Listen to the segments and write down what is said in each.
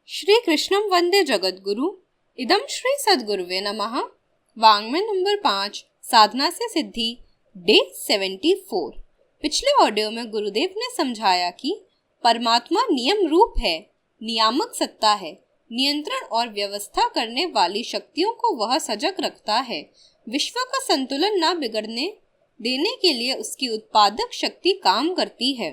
श्री कृष्णम वंदे जगद्गुरु। इदम श्री सद्गुरुवे नमः। वाङ्मय नंबर 5, साधना से सिद्धि, डे 74। पिछले ऑडियो में गुरुदेव ने समझाया कि परमात्मा नियम रूप है, नियामक सत्ता है, नियंत्रण और व्यवस्था करने वाली शक्तियों को वह सजग रखता है। विश्व का संतुलन न बिगड़ने देने के लिए उसकी उत्पादक शक्ति काम करती है।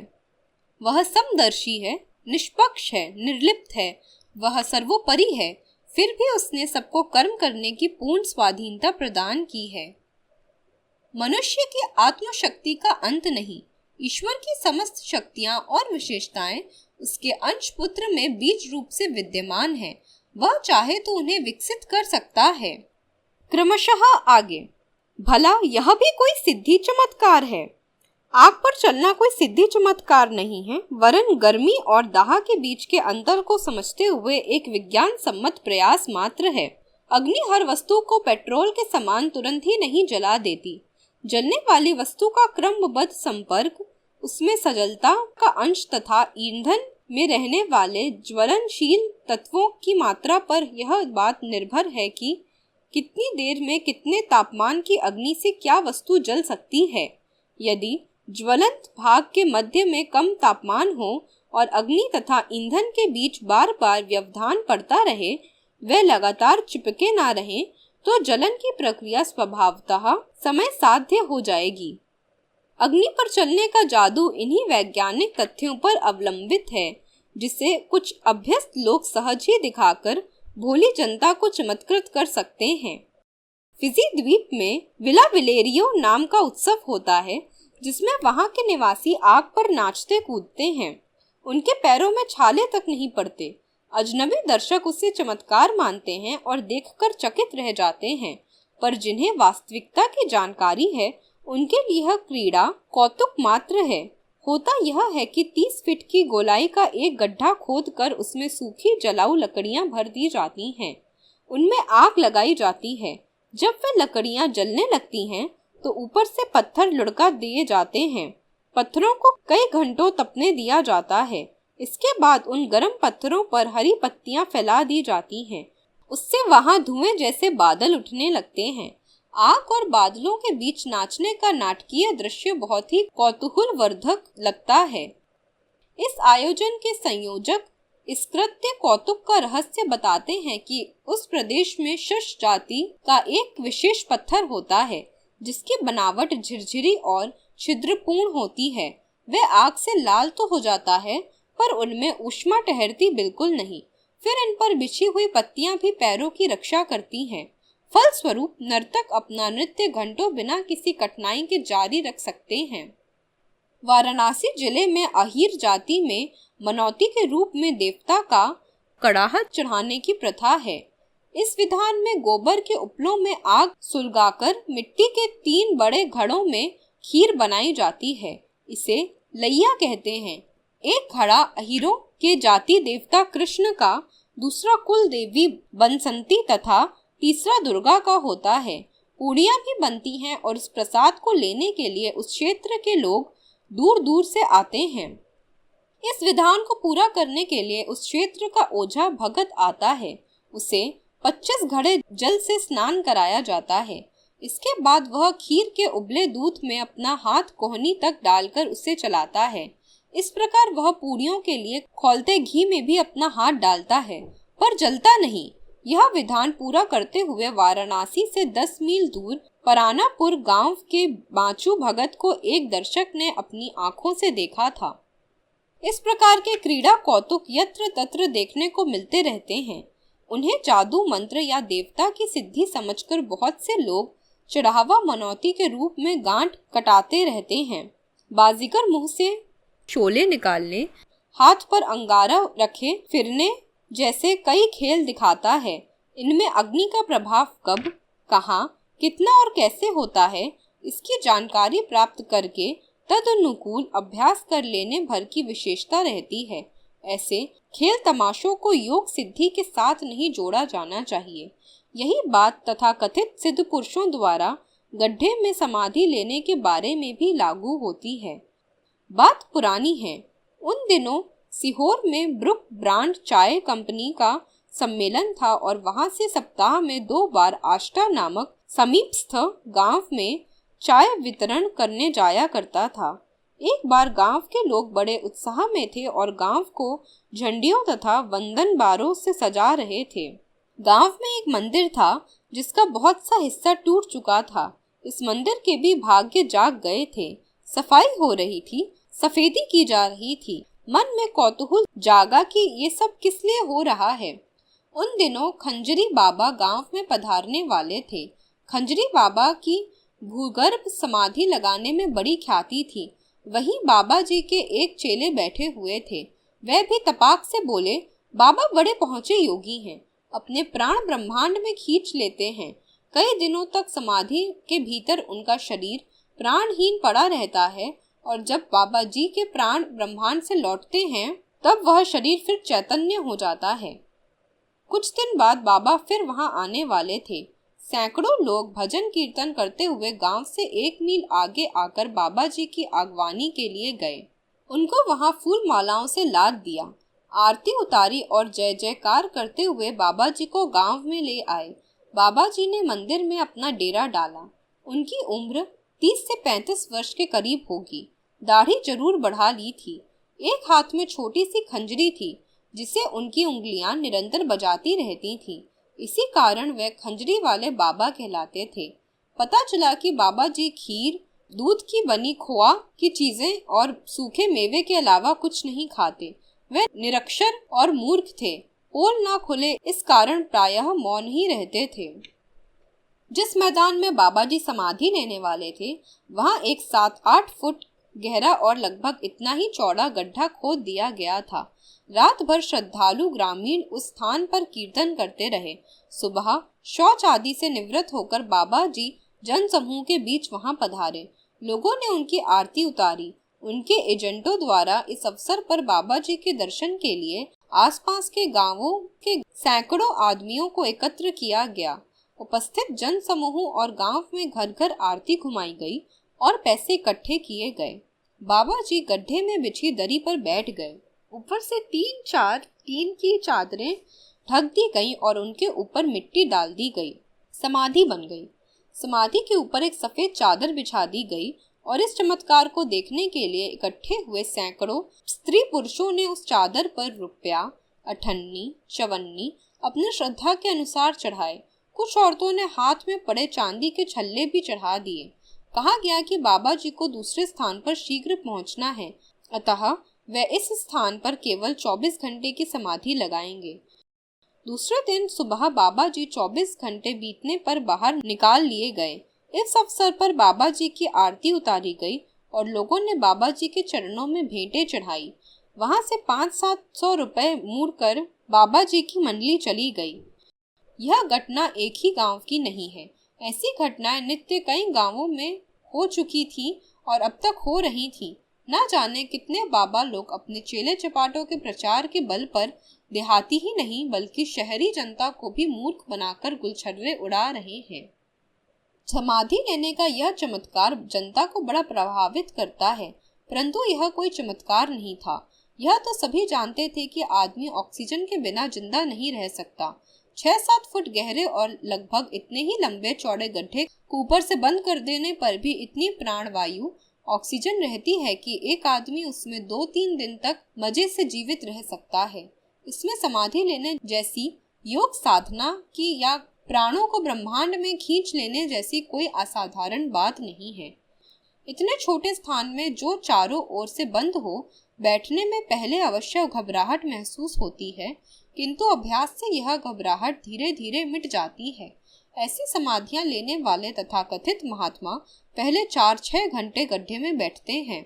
वह समदर्शी है, निष्पक्ष है, निर्लिप्त है, वह सर्वोपरि है। फिर भी उसने सबको कर्म करने की पूर्ण स्वाधीनता प्रदान की है। मनुष्य की आत्मशक्ति का अंत नहीं। ईश्वर की समस्त शक्तियां और विशेषताएं उसके अंश पुत्र में बीज रूप से विद्यमान है। वह चाहे तो उन्हें विकसित कर सकता है। क्रमशः आगे, भला यह भी कोई सिद्धि चमत्कार है? आग पर चलना कोई सिद्धि चमत्कार नहीं है, वरन गर्मी और दाह के बीच के अंतर को समझते हुए एक विज्ञान सम्मत प्रयास मात्र है। अग्नि हर वस्तु को पेट्रोल के समान तुरंत ही नहीं जला देती। जलने वाली वस्तु का क्रमबद्ध संपर्क, उसमें सजलता का अंश तथा ईंधन में रहने वाले ज्वलनशील तत्वों की मात्रा पर यह बात निर्भर है कि कितनी देर में कितने तापमान की अग्नि से क्या वस्तु जल सकती है। यदि ज्वलंत भाग के मध्य में कम तापमान हो और अग्नि तथा ईंधन के बीच बार बार व्यवधान पड़ता रहे, वे लगातार चिपके ना रहे, तो जलन की प्रक्रिया स्वभावतः समय साध्य हो जाएगी। अग्नि पर चलने का जादू इन्हीं वैज्ञानिक तथ्यों पर अवलंबित है, जिसे कुछ अभ्यस्त लोग सहज ही दिखाकर भोली जनता को चमत्कृत कर सकते हैं। फिजी द्वीप में विला विलेरियो नाम का उत्सव होता है, जिसमें वहां के निवासी आग पर नाचते कूदते हैं। उनके पैरों में छाले तक नहीं पड़ते। अजनबी दर्शक उसे चमत्कार मानते हैं और देखकर चकित रह जाते हैं, पर जिन्हें वास्तविकता की जानकारी है, उनके लिए यह क्रीड़ा कौतुक मात्र है। होता यह है कि 30 फीट की गोलाई का एक गड्ढा खोदकर उसमें सूखी जलाऊ लकड़ियां भर दी जाती हैं। उनमें आग लगाई जाती है। जब वे लकड़ियां जलने लगती हैं, तो ऊपर से पत्थर लुढ़का दिए जाते हैं। पत्थरों को कई घंटों तपने दिया जाता है। इसके बाद उन गर्म पत्थरों पर हरी पत्तियां फैला दी जाती हैं। उससे वहां धुएं जैसे बादल उठने लगते हैं। आग और बादलों के बीच नाचने का नाटकीय दृश्य बहुत ही कौतूहलवर्धक लगता है। इस आयोजन के संयोजक इस कृत्य कौतुक का रहस्य बताते हैं कि उस प्रदेश में शश जाति का एक विशेष पत्थर होता है, जिसकी बनावट झिरझिरी और छिद्रपूर्ण होती है। वह आग से लाल तो हो जाता है, पर उनमें ऊष्मा ठहरती बिल्कुल नहीं। फिर इन पर बिछी हुई पत्तियां भी पैरों की रक्षा करती हैं। फलस्वरूप नर्तक अपना नृत्य घंटों बिना किसी कठिनाई के जारी रख सकते हैं। वाराणसी जिले में अहीर जाति में मनौती के रूप में देवता का कड़ाहट चढ़ाने की प्रथा है। इस विधान में गोबर के उपलों में आग सुलगाकर मिट्टी के 3 बड़े घड़ों में खीर बनाई जाती है। इसे लैया कहते हैं। एक घड़ा अहीरों के जाति देवता कृष्ण का, दूसरा कुल देवी बसंती तथा तीसरा दुर्गा का होता है। पूड़ियां भी बनती हैं और इस प्रसाद को लेने के लिए उस क्षेत्र के लोग दूर दूर से आते हैं। इस विधान को पूरा करने के लिए उस क्षेत्र का ओझा भगत आता है। उसे 25 घड़े जल से स्नान कराया जाता है। इसके बाद वह खीर के उबले दूध में अपना हाथ कोहनी तक डालकर उसे चलाता है। इस प्रकार वह पूड़ियों के लिए खौलते घी में भी अपना हाथ डालता है, पर जलता नहीं। यह विधान पूरा करते हुए वाराणसी से 10 मील दूर परानापुर गांव के बांचू भगत को एक दर्शक ने अपनी आंखों से देखा था। इस प्रकार के क्रीड़ा कौतुक यत्र तत्र देखने को मिलते रहते हैं। उन्हें जादू मंत्र या देवता की सिद्धि समझकर बहुत से लोग चढ़ावा मनौती के रूप में गांठ कटाते रहते हैं। बाजीगर मुंह से शोले निकालने, हाथ पर अंगारा रखे फिरने जैसे कई खेल दिखाता है। इनमें अग्नि का प्रभाव कब, कहाँ, कितना और कैसे होता है, इसकी जानकारी प्राप्त करके तदनुकूल अभ्यास कर लेने भर की विशेषता रहती है। ऐसे खेल तमाशों को योग सिद्धि के साथ नहीं जोड़ा जाना चाहिए। यही बात तथा कथित सिद्ध पुरुषों द्वारा गड्ढे में समाधि लेने के बारे में भी लागू होती है। बात पुरानी है। उन दिनों सीहोर में ब्रुक ब्रांड चाय कंपनी का सम्मेलन था और वहां से सप्ताह में 2 बार आष्टा नामक समीपस्थ गांव में चाय वितरण करने जाया करता था। एक बार गांव के लोग बड़े उत्साह में थे और गांव को झंडियों तथा वंदन बारों से सजा रहे थे। गांव में एक मंदिर था जिसका बहुत सा हिस्सा टूट चुका था। इस मंदिर के भी भाग्य जाग गए थे। सफाई हो रही थी, सफेदी की जा रही थी। मन में कौतूहल जागा कि ये सब किस लिए हो रहा है। उन दिनों खंजरी बाबा गांव में पधारने वाले थे। खंजरी बाबा की भूगर्भ समाधि लगाने में बड़ी ख्याति थी। वहीं बाबा जी के एक चेले बैठे हुए थे। वह भी तपाक से बोले, बाबा बड़े पहुंचे योगी हैं, अपने प्राण ब्रह्मांड में खींच लेते हैं। कई दिनों तक समाधि के भीतर उनका शरीर प्राणहीन पड़ा रहता है और जब बाबा जी के प्राण ब्रह्मांड से लौटते हैं तब वह शरीर फिर चैतन्य हो जाता है। कुछ दिन बाद बाबा फिर वहां आने वाले थे। सैकड़ों लोग भजन कीर्तन करते हुए गांव से 1 मील आगे आकर बाबा जी की आगवानी के लिए गए। उनको वहां फूल मालाओं से लाद दिया, आरती उतारी और जय जयकार करते हुए बाबा जी को गांव में ले आए। बाबा जी ने मंदिर में अपना डेरा डाला। उनकी उम्र 30 से 35 वर्ष के करीब होगी। दाढ़ी जरूर बढ़ा ली थी। एक हाथ में छोटी सी खंजरी थी जिसे उनकी उंगलियां निरंतर बजाती रहती थीं। इसी कारण वे खंजरी वाले बाबा कहलाते थे। पता चला कि बाबा जी खीर, दूध की बनी खोआ की चीजें और सूखे मेवे के अलावा कुछ नहीं खाते। वे निरक्षर और मूर्ख थे। पोल ना खुले इस कारण प्रायः मौन ही रहते थे। जिस मैदान में बाबा जी समाधि लेने वाले थे वहां एक 7-8 फुट गहरा और लगभग इतना ही चौड़ा गड्ढा खोद दिया गया था। रात भर श्रद्धालु ग्रामीण उस स्थान पर कीर्तन करते रहे। सुबह शौच आदि से निवृत्त होकर बाबा जी जन समूह के बीच वहां पधारे। लोगों ने उनकी आरती उतारी। उनके एजेंटों द्वारा इस अवसर पर बाबा जी के दर्शन के लिए आसपास के गांवों के सैकड़ों आदमियों को एकत्र किया गया। उपस्थित जन समूह और गांव में घर घर आरती घुमाई गई और पैसे इकट्ठे किए गए। बाबा जी गड्ढे में बिछी दरी पर बैठ गए। ऊपर से 3-4 टीन की चादरें ढक दी गईं और उनके ऊपर मिट्टी डाल दी गई। समाधि बन गई। समाधि के ऊपर एक सफेद चादर बिछा दी गई और इस चमत्कार को देखने के लिए इकट्ठे हुए सैकड़ों स्त्री पुरुषों ने उस चादर पर रुपया, अठन्नी, चवन्नी अपनी श्रद्धा के अनुसार चढ़ाए। कुछ औरतों ने हाथ में पड़े चांदी के छल्ले भी चढ़ा दिए। कहा गया कि बाबा जी को दूसरे स्थान पर शीघ्र पहुंचना है, अतः वे इस स्थान पर केवल 24 घंटे की समाधि लगाएंगे। दूसरे दिन सुबह बाबा जी 24 घंटे बीतने पर बाहर निकाल लिए गए। इस अवसर पर बाबा जी की आरती उतारी गई और लोगों ने बाबा जी के चरणों में भेंटें चढ़ाई। वहां से 500-700 रुपए मुड़कर बाबा जी की मंडली चली गई। यह घटना एक ही गांव की नहीं है। ऐसी घटनाएं नित्य कई गांवों में हो चुकी थी और अब तक हो रही थी। न जाने कितने बाबा लोग अपने चेले चपाटों के प्रचार के बल पर देहाती ही नहीं बल्कि शहरी जनता को भी मूर्ख बनाकर गुलछर्रे उड़ा रहे हैं। समाधि लेने का यह चमत्कार जनता को बड़ा प्रभावित करता है, परंतु यह कोई चमत्कार नहीं था। यह तो सभी जानते थे कि आदमी ऑक्सीजन के बिना जिंदा नहीं रह सकता। 6-7 फुट गहरे और लगभग इतने ही लंबे चौड़े गड्ढे को ऊपर से बंद कर देने पर भी इतनी प्राणवायु ऑक्सीजन रहती है कि एक आदमी उसमें 2-3 दिन तक मजे से जीवित रह सकता है। इसमें समाधि लेने जैसी योग साधना की या प्राणों को ब्रह्मांड में खींच लेने जैसी कोई असाधारण बात नहीं है। इतने छोटे स्थान में जो चारों ओर से बंद हो, बैठने में पहले अवश्य घबराहट महसूस होती है, किंतु अभ्यास से यह घबराहट धीरे धीरे मिट जाती है। ऐसी समाधियां लेने वाले तथाकथित महात्मा पहले 4-6 घंटे गड्ढे में बैठते हैं,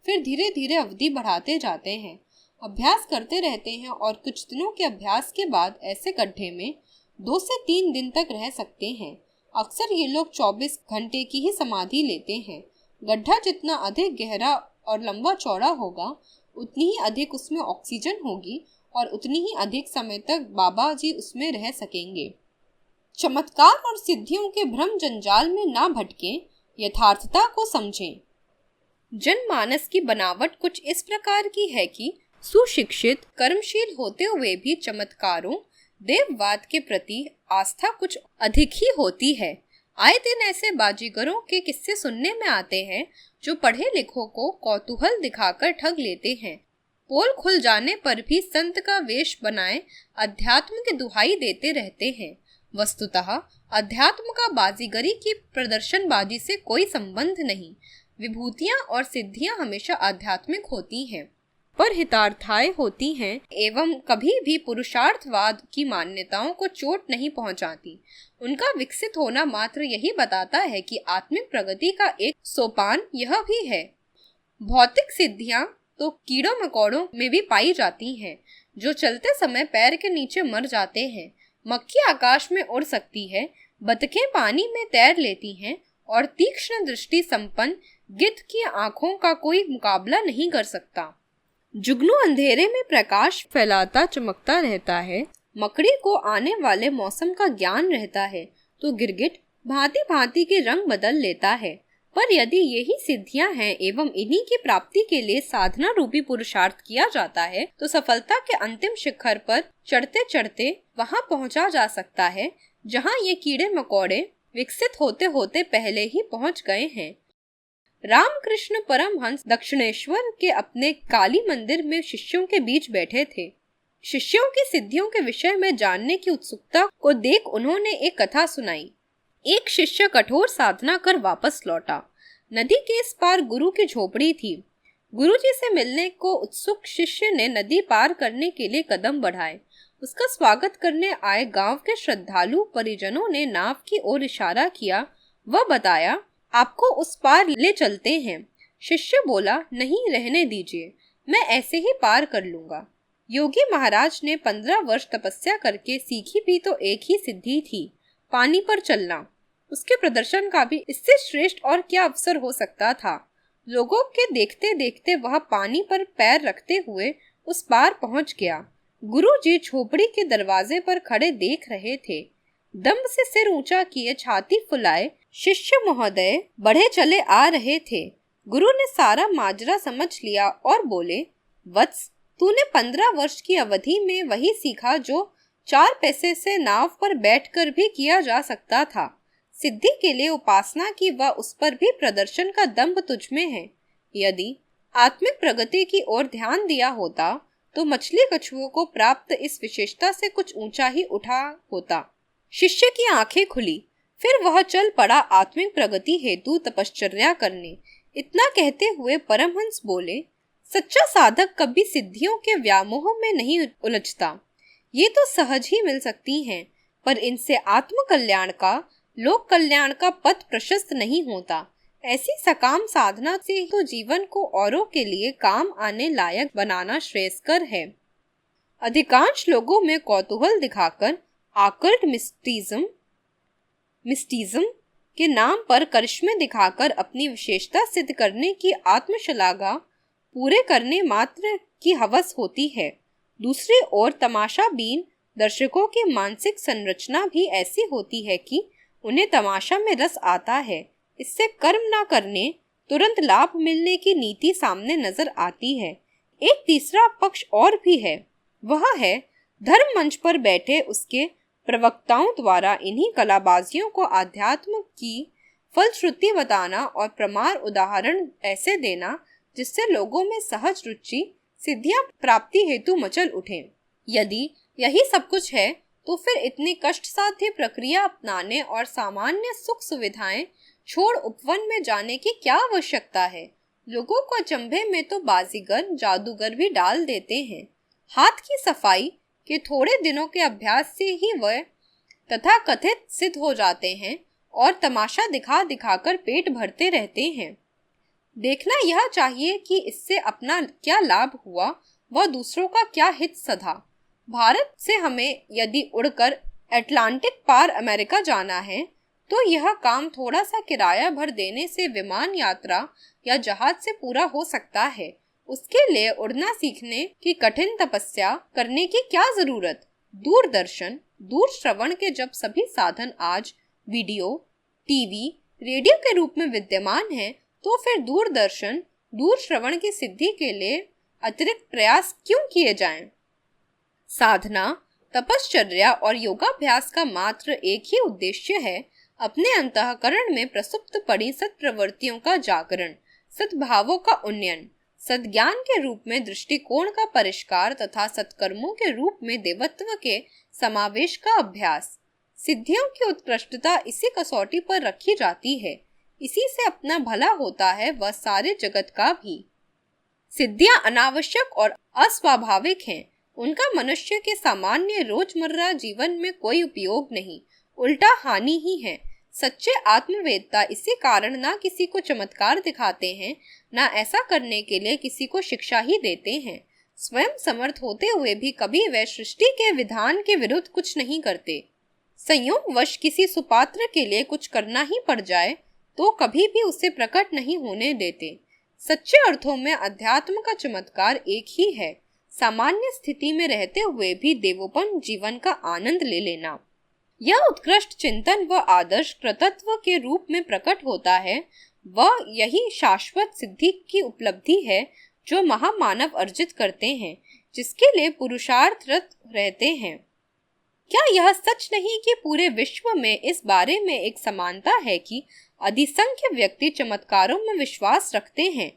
फिर धीरे धीरे अवधि बढ़ाते जाते हैं, अभ्यास करते रहते हैं और कुछ दिनों के अभ्यास के बाद ऐसे गड्ढे में 2 से 3 दिन तक रह सकते हैं। अक्सर ये लोग 24 घंटे की ही समाधि लेते हैं। गड्ढा जितना अधिक गहरा और लंबा चौड़ा होगा, उतनी ही अधिक उसमें ऑक्सीजन होगी और उतनी ही अधिक समय तक बाबा जी उसमें रह सकेंगे। चमत्कार और सिद्धियों के भ्रम जंजाल में ना भटकें, यथार्थता को समझें। जनमानस की बनावट कुछ इस प्रकार की है कि सुशिक्षित, कर्मशील होते हुए भी चमत्कारों, देववाद के प्रति आस्था कुछ अधिक ही होती है। आए दिन ऐसे बाजीगरों के किस्से सुनने में आते हैं जो पढ़े लिखों को कौतूहल दिखाकर ठग लेते हैं। पोल खुल जाने पर भी संत का वेश बनाए अध्यात्म की दुहाई देते रहते हैं। वस्तुतः अध्यात्म का बाजीगरी की प्रदर्शनबाजी से कोई संबंध नहीं। विभूतियां और सिद्धियां हमेशा आध्यात्मिक होती हैं, पर हितार्थाय होती हैं एवं कभी भी पुरुषार्थवाद की मान्यताओं को चोट नहीं पहुंचाती। उनका विकसित होना मात्र यही बताता है कि आत्मिक प्रगति का एक सोपान यह भी है। भौतिक सिद्धियां तो कीड़ों मकोड़ों में भी पाई जाती हैं, जो चलते समय पैर के नीचे मर जाते हैं। मक्खी आकाश में उड़ सकती है, बतखें पानी में तैर लेती हैं और तीक्ष्ण दृष्टि संपन्न गिद्ध की आंखों का कोई मुकाबला नहीं कर सकता। जुगनू अंधेरे में प्रकाश फैलाता चमकता रहता है। मकड़ी को आने वाले मौसम का ज्ञान रहता है, तो गिरगिट भांति भांति के रंग बदल लेता है। पर यदि यही सिद्धियां हैं एवं इन्हीं की प्राप्ति के लिए साधना रूपी पुरुषार्थ किया जाता है, तो सफलता के अंतिम शिखर पर चढ़ते चढ़ते वहां पहुंचा जा सकता है जहां ये कीड़े मकोड़े विकसित होते होते पहले ही पहुंच गए हैं। रामकृष्ण परमहंस दक्षिणेश्वर के अपने काली मंदिर में शिष्यों के बीच बैठे थे। शिष्यों की सिद्धियों के विषय में जानने की उत्सुकता को देख उन्होंने एक कथा सुनाई। एक शिष्य कठोर साधना कर वापस लौटा। नदी के इस पार गुरु की झोपड़ी थी। गुरुजी से मिलने को उत्सुक शिष्य ने नदी पार करने के लिए कदम बढ़ाए। उसका स्वागत करने आए गांव के श्रद्धालु परिजनों ने नाव की ओर इशारा किया। वह बताया, आपको उस पार ले चलते हैं। शिष्य बोला, नहीं, रहने दीजिए, मैं ऐसे ही पार कर लूंगा। योगी महाराज ने 15 वर्ष तपस्या करके सीखी भी तो एक ही सिद्धि थी, पानी पर चलना। उसके प्रदर्शन का भी इससे श्रेष्ठ और क्या अवसर हो सकता था। लोगों के देखते देखते वह पानी पर पैर रखते हुए उस पार पहुंच गया। गुरुजी झोपड़ी के दरवाजे पर खड़े देख रहे थे। दम्भ से सिर ऊंचा किए, छाती फुलाए शिष्य महोदय बढ़े चले आ रहे थे। गुरु ने सारा माजरा समझ लिया और बोले, वत्स, तूने 15 वर्ष की अवधि में वही सीखा जो 4 पैसे से नाव पर बैठकर भी किया जा सकता था। सिद्धि के लिए उपासना की व उस पर भी प्रदर्शन का दंभ तुझ में है। यदि आत्मिक प्रगति की ओर ध्यान दिया होता तो मछली कछुओं को प्राप्त इस विशेषता से कुछ ऊंचा ही उठा होता। शिष्य की आंखें खुली, फिर वह चल पड़ा आत्मिक प्रगति हेतु तपश्चर्या करने। इतना कहते हुए परमहंस बोले, सच्चा साधक कभी सिद्धियों के व्यामोह में नहीं उलझता। ये तो सहज ही मिल सकती हैं, पर इनसे आत्म कल्याण का, लोक कल्याण का पथ प्रशस्त नहीं होता। ऐसी सकाम साधना से तो जीवन को औरों के लिए काम आने लायक बनाना श्रेयस्कर है। अधिकांश लोगों में कौतूहल दिखाकर आकर्ड मिस्टिज्म के नाम पर करिश्मे दिखाकर अपनी विशेषता सिद्ध करने की आत्मशलाघा पूरे करने मात्र की हवस होती है। दूसरी ओर तमाशाबीन दर्शकों की मानसिक संरचना भी ऐसी होती है कि उन्हें तमाशा में रस आता है। इससे कर्म न करने, तुरंत लाभ मिलने की नीति सामने नजर आती है। एक तीसरा पक्ष और भी है, वह है धर्म मंच पर बैठे उसके प्रवक्ताओं द्वारा इन्हीं कलाबाजियों को आध्यात्म की फलश्रुति बताना और प्रमाण उदाहरण ऐसे देना जिससे लोगों में सहज रुचि सिद्धियां प्राप्ति हेतु मचल उठे। यदि यही सब कुछ है तो फिर इतनी कष्ट साध्य प्रक्रिया अपनाने और सामान्य सुख सुविधाएं छोड़ उपवन में जाने की क्या आवश्यकता है। लोगों को अचंभे में तो बाजीगर, जादूगर भी डाल देते हैं। हाथ की सफाई के थोड़े दिनों के अभ्यास से ही वह तथा कथित सिद्ध हो जाते हैं और तमाशा दिखा दिखाकर पेट भरते रहते हैं। देखना यह चाहिए कि इससे अपना क्या लाभ हुआ व दूसरों का क्या हित सधा। भारत से हमें यदि उड़कर अटलांटिक पार अमेरिका जाना है तो यह काम थोड़ा सा किराया भर देने से विमान यात्रा या जहाज से पूरा हो सकता है। उसके लिए उड़ना सीखने की कठिन तपस्या करने की क्या जरूरत। दूरदर्शन, दूर श्रवण के जब सभी साधन आज वीडियो, टीवी, रेडियो के रूप में विद्यमान हैं, तो फिर दूरदर्शन, दूर श्रवण की सिद्धि के लिए अतिरिक्त प्रयास क्यों किए जाएं? साधना, तपश्चर्या और योगाभ्यास का मात्र एक ही उद्देश्य है, अपने अंतःकरण में प्रसुप्त पड़ी सत्प्रवृत्तियों का जागरण, सद्भावों का उन्नयन, सद्ज्ञान के रूप में दृष्टिकोण का परिष्कार तथा सत्कर्मों के रूप में देवत्व के समावेश का अभ्यास। सिद्धियों की उत्कृष्टता इसी कसौटी पर रखी जाती है, इसी से अपना भला होता है वह सारे जगत का भी। सिद्धियां अनावश्यक और अस्वाभाविक हैं, उनका मनुष्य के सामान्य रोजमर्रा जीवन में कोई उपयोग नहीं, उल्टा हानि ही है। सच्चे आत्मवेदता इसी कारण ना किसी को चमत्कार दिखाते हैं, ना ऐसा करने के लिए किसी को शिक्षा ही देते हैं। स्वयं समर्थ होते हुए भी कभी वे सृष्टि के विधान के विरुद्ध कुछ नहीं करते। संयोगवश किसी सुपात्र के लिए कुछ करना ही पड़ जाए तो कभी भी उसे प्रकट नहीं होने देते। सच्चे अर्थों में अध्यात्म का चमत्कार एक ही है, सामान्य स्थिति में रहते हुए भी देवोपन जीवन का आनंद ले लेना। यह उत्कृष्ट चिंतन व आदर्श कृतत्व के रूप में प्रकट होता है। वह यही शाश्वत सिद्धि की उपलब्धि है जो महामानव अर्जित करते हैं, जिसके लिए पुरुषार्थरत रहते हैं। क्या यह सच नहीं कि पूरे विश्व में इस बारे में एक समानता है कि अधिसंख्य व्यक्ति चमत्कारों में विश्वास रखते हैं,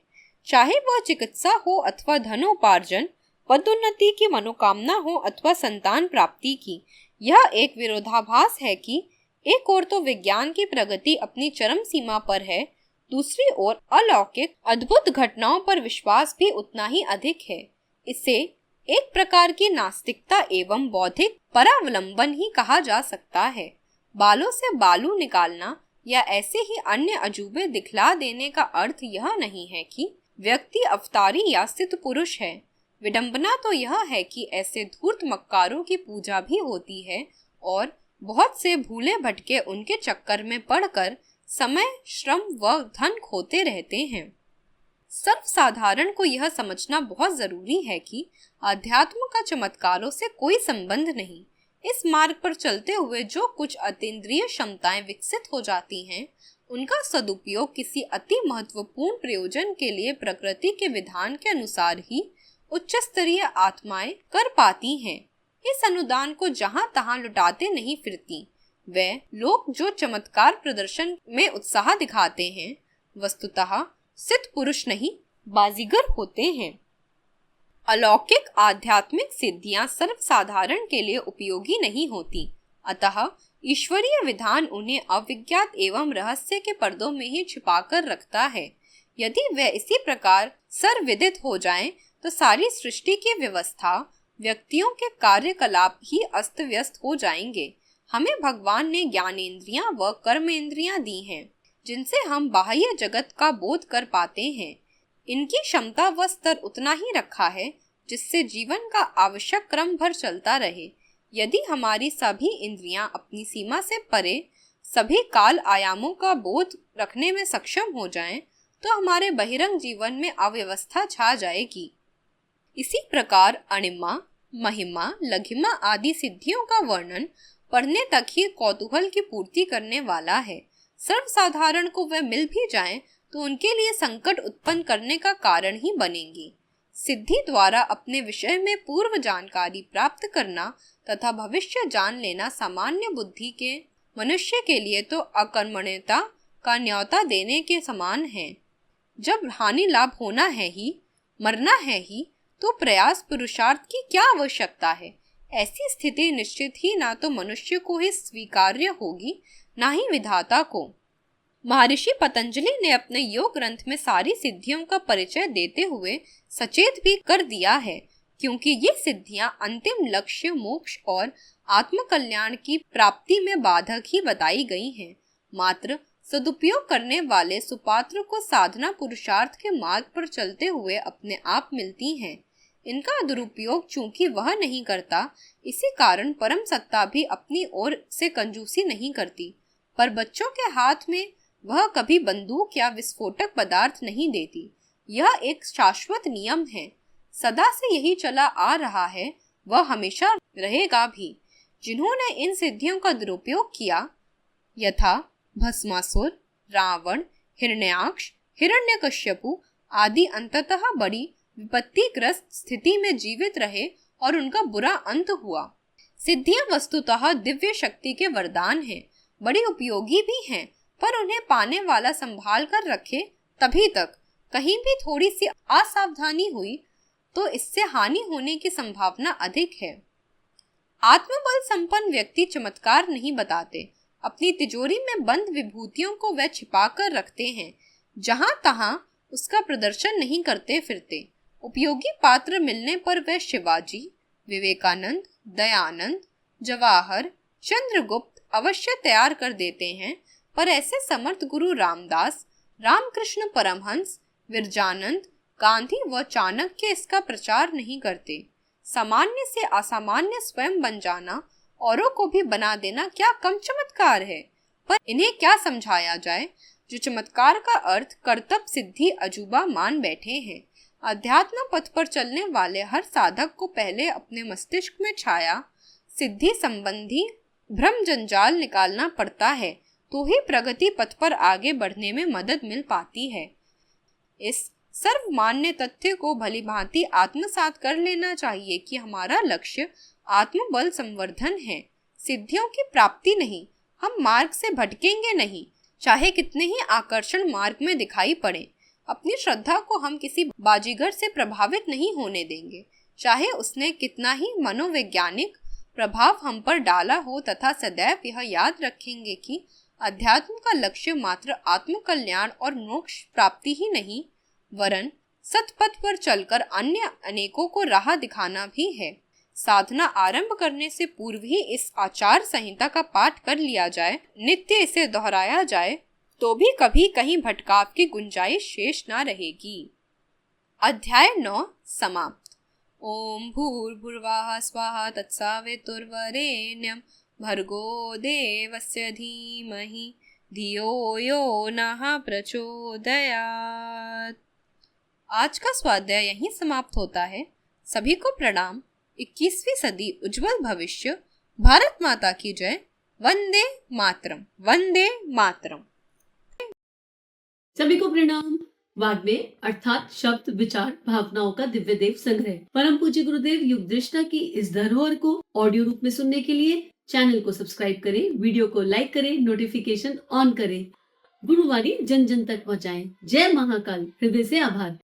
चाहे वह चिकित्सा हो अथवा धनोपार्जन, पदोन्नति की मनोकामना हो अथवा संतान प्राप्ति की। यह एक विरोधाभास है कि एक ओर तो विज्ञान की प्रगति अपनी चरम सीमा पर है, दूसरी ओर अलौकिक अद्भुत घटनाओं पर विश्वास भी उतना ही अधिक है। इसे एक प्रकार की नास्तिकता एवं बौद्धिक परावलंबन ही कहा जा सकता है। बालों से बालू निकालना या ऐसे ही अन्य अजूबे दिखला देने का अर्थ यह नहीं है कि व्यक्ति अवतारी या सिद्ध पुरुष है। विडंबना तो यह है कि ऐसे धूर्त मक्कारों की पूजा भी होती है और बहुत से भूले भटके उनके चक्कर में पड़कर समय, श्रम व धन खोते रहते हैं। सर्वसाधारण को यह समझना बहुत जरूरी है कि अध्यात्म का चमत्कारों से कोई संबंध नहीं। इस मार्ग पर चलते हुए जो कुछ अतीन्द्रिय क्षमताएं विकसित हो जाती हैं, उनका सदुपयोग किसी अति महत्वपूर्ण प्रयोजन के लिए प्रकृति के विधान के अनुसार ही उच्च स्तरीय आत्माएं कर पाती हैं। इस अनुदान को जहां तहां लुटाते नहीं फिरती। वे लोग जो चमत्कार प्रदर्शन में उत्साह दिखाते हैं, वस्तुतः सिद्ध पुरुष नहीं, बाजीगर होते हैं। अलौकिक आध्यात्मिक सिद्धियां सर्वसाधारण के लिए उपयोगी नहीं होती, अतः ईश्वरीय विधान उन्हें अविज्ञात एवं रहस्य के पर्दों में ही छिपाकर रखता है। यदि वे इसी प्रकार सर्वविदित हो जाएं, तो सारी सृष्टि की व्यवस्था, व्यक्तियों के कार्यकलाप ही अस्त व्यस्त हो जाएंगे। हमें भगवान ने ज्ञानेंद्रियां व कर्मेंद्रियां दी हैं, जिनसे हम बाह्य जगत का बोध कर पाते हैं। इनकी क्षमता व स्तर उतना ही रखा है जिससे जीवन का आवश्यक क्रम भर चलता रहे। यदि हमारी सभी इंद्रियां अपनी सीमा से परे सभी काल आयामों का बोध रखने में सक्षम हो जाएं, तो हमारे बहिरंग जीवन में अव्यवस्था छा जाएगी। इसी प्रकार अणिमा, महिमा, लघिमा आदि सिद्धियों का वर्णन पढ़ने तक ही कौतूहल की पूर्ति करने वाला है। सर्वसाधारण को वे मिल भी जाएं, तो उनके लिए संकट उत्पन्न करने का कारण ही बनेंगी। सिद्धि द्वारा अपने विषय में पूर्व जानकारी प्राप्त करना तथा भविष्य जान लेना सामान्य बुद्धि के मनुष्य के लिए तो अकर्मण्यता का न्योता देने के समान है। जब हानि लाभ होना है ही, मरना है ही, तो प्रयास पुरुषार्थ की क्या आवश्यकता है। ऐसी स्थिति निश्चित ही ना तो मनुष्य को ही स्वीकार्य होगी, ना ही विधाता को। महर्षि पतंजलि ने अपने योग ग्रंथ में सारी सिद्धियों का परिचय देते हुए सचेत भी कर दिया है, क्योंकि ये सिद्धियां अंतिम लक्ष्य मोक्ष और आत्मकल्याण की प्राप्ति में बाधक ही बताई गई हैं। मात्र सदुपयोग करने वाले सुपात्र को साधना पुरुषार्थ के मार्ग पर चलते हुए अपने आप मिलती हैं। इनका दुरुपयोग चूंकि वह नहीं करता, इसी कारण परम सत्ता भी अपनी ओर से कंजूसी नहीं करती। पर बच्चों के हाथ में वह कभी बंदूक या विस्फोटक पदार्थ नहीं देती। यह एक शाश्वत नियम है, सदा से यही चला आ रहा है, वह हमेशा रहेगा भी। जिन्होंने इन सिद्धियों का दुरुपयोग किया, यथा भस्मासुर, रावण, हिरण्याक्ष, हिरण्यकश्यपु आदि, अंततः बड़ी विपत्तिग्रस्त स्थिति में जीवित रहे और उनका बुरा अंत हुआ। सिद्धियां वस्तुतः दिव्य शक्ति के वरदान हैं, बड़ी उपयोगी भी हैं, पर उन्हें पाने वाला संभाल कर रखे, तभी तक कहीं भी थोड़ी सी असावधानी हुई तो इससे हानि होने की संभावना अधिक है। आत्मबल संपन्न व्यक्ति चमत्कार नहीं बताते, अपनी तिजोरी में बंद विभूतियों को वह छिपा कर रखते हैं, जहां तहां उसका प्रदर्शन नहीं करते फिरते। उपयोगी पात्र मिलने पर वह शिवाजी, विवेकानंद, दयानंद, जवाहर, चंद्रगुप्त अवश्य तैयार कर देते हैं, पर ऐसे समर्थ गुरु रामदास, रामकृष्ण परमहंस, विरजानंद, गांधी व चाणक्य इसका प्रचार नहीं करते। सामान्य से असामान्य स्वयं बन जाना, औरों को भी बना देना क्या कम चमत्कार है। पर इन्हें क्या समझाया जाए जो चमत्कार का अर्थ कर्तव्य सिद्धि अजूबा मान बैठे हैं। अध्यात्म पथ पर चलने वाले हर साधक को पहले अपने मस्तिष्क में छाया सिद्धि संबंधी भ्रम जंजाल निकालना पड़ता है, तो ही प्रगति पथ पर आगे बढ़ने में मदद मिल पाती है। इस सर्वमान्य तथ्य को भलीभांति आत्मसात कर लेना चाहिए कि हमारा लक्ष्य आत्मबल संवर्धन है, सिद्धियों की प्राप्ति नहीं। हम मार्ग से भटकेंगे नहीं, चाहे कितने ही आकर्षण मार्ग में दिखाई पड़े। अपनी श्रद्धा को हम किसी बाजीगर से प्रभावित नहीं होने देंगे, चाहे उसने कितना ही मनोवैज्ञानिक प्रभाव हम पर डाला हो, तथा सदैव यह याद रखेंगे कि अध्यात्म का लक्ष्य मात्र आत्मकल्याण और मोक्ष प्राप्ति ही नहीं, वरन सतपथ पर चलकर अन्य अनेकों को राह दिखाना भी है। साधना आरंभ करने से पूर्व ही इस आचार संहिता का पाठ कर लिया जाए, नित्य इसे दोहराया जाए, तो भी कभी कहीं भटकाव की गुंजाइश शेष न रहेगी। अध्याय 9 समाप्त। ओम भूर्भुवः स्वाहा तत्सवितुर्वरेण्यं भर्गो देवस्य धीमहि धियो यो नः प्रचोदयात्। आज का स्वाध्याय यहीं समाप्त होता है। सभी को प्रणाम। 21वीं सदी उज्जवल भविष्य। भारत माता की जय। वंदे मातरम, वंदे मातरम। सभी को प्रणाम। वाग्देव अर्थात शब्द, विचार, भावनाओं का दिव्य देव संग्रह परम पूज्य गुरुदेव युग दृष्टा की इस धरोहर को ऑडियो रूप में सुनने के लिए चैनल को सब्सक्राइब करें, वीडियो को लाइक करें, नोटिफिकेशन ऑन करें, गुरुवाणी जन जन तक पहुँचाएं। जय महाकाल। हृदय से आभार।